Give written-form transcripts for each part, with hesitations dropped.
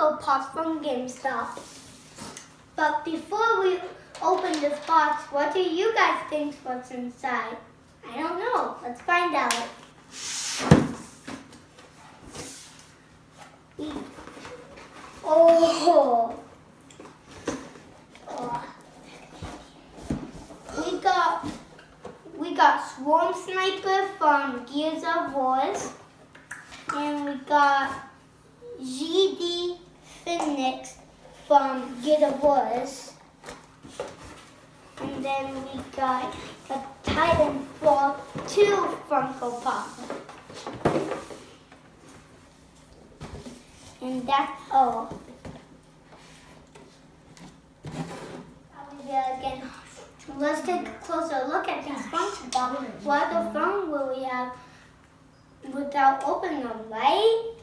Funko Pops from GameStop. But before we open this box, what do you guys think what's inside? I don't know. Let's find out. Oh. We got Swarm Sniper from Gears of Wars, and we got GD Phoenix from Gears of Wars, and then we got a Titanfall 2 Funko Pop. And that's all. I'll be there again. Let's take a closer look at these Funko Pops. What the fun will we have without opening them, right?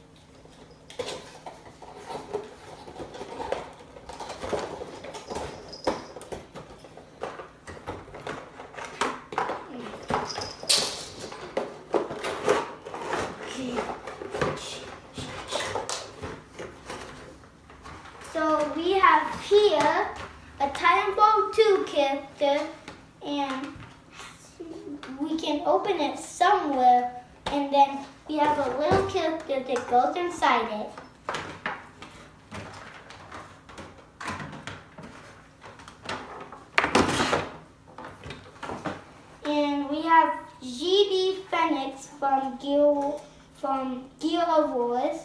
So we have here a Titanfall 2 character, and we can open it somewhere, and then we have a little character that goes inside it. And we have GD Phoenix from Gear of Wars.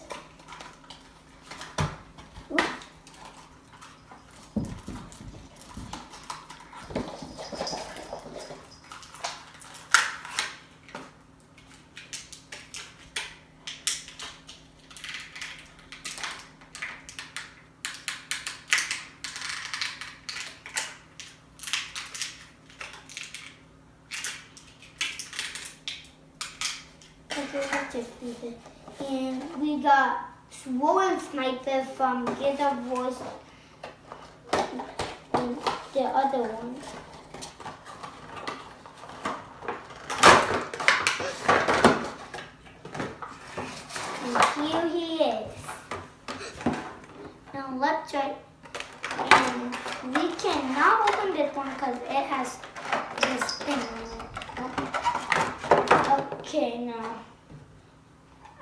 And we got Swarm Sniper from Gears of Wars, and the other one. And here he is. Now let's try. And we cannot open this one because it has this thing on it. Okay, now.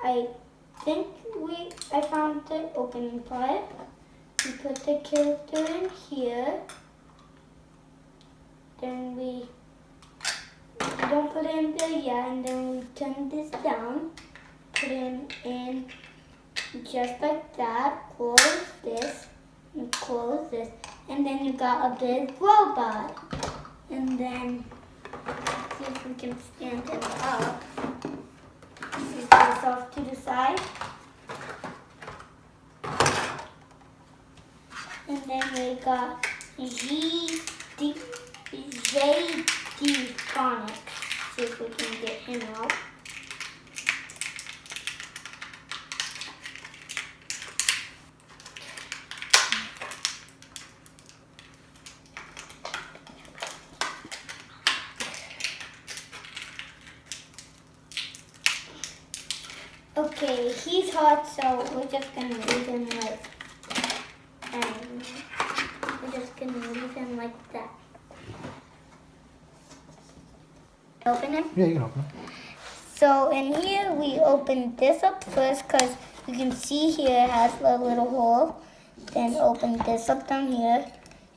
I think I found the opening part. We put the character in here. Then we don't put it in there yet, and then we turn this down. Put him in just like that. Close this and close this. And then you got a big robot. And then see if we can stand him up. Move this off to the side. And then we got JD Phonics. See if we can get him out. Okay, he's hot, so we're just gonna leave him like, that. Open him? Yeah, you can open it. So in here, we open this up first because you can see here it has a little hole. Then open this up down here.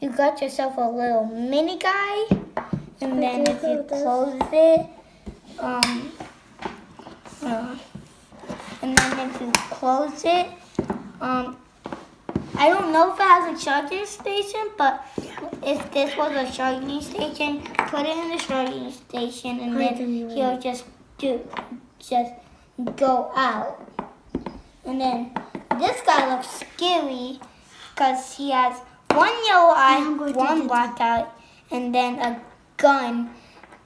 You got yourself a little mini guy, and then if you close it, and then if you close it, I don't know if it has a charging station, but if this was a charging station, put it in the charging station, and then he'll just go out. And then this guy looks scary because he has one yellow eye, one black eye, and then a gun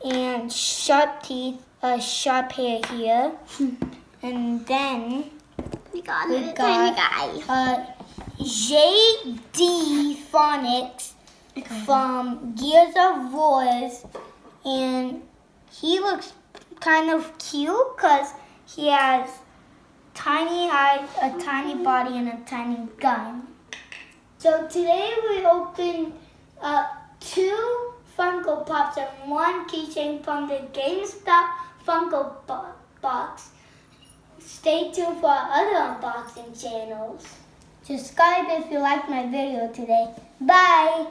and sharp teeth, sharp hair here. And then we got a tiny guy. JD Phonics from Gears of Wars, and he looks kind of cute because he has tiny eyes, a tiny body, and a tiny gun. So today we opened up 2 Funko Pops and 1 keychain from the GameStop Funko box. Stay tuned for our other unboxing channels. Subscribe if you liked my video today. Bye!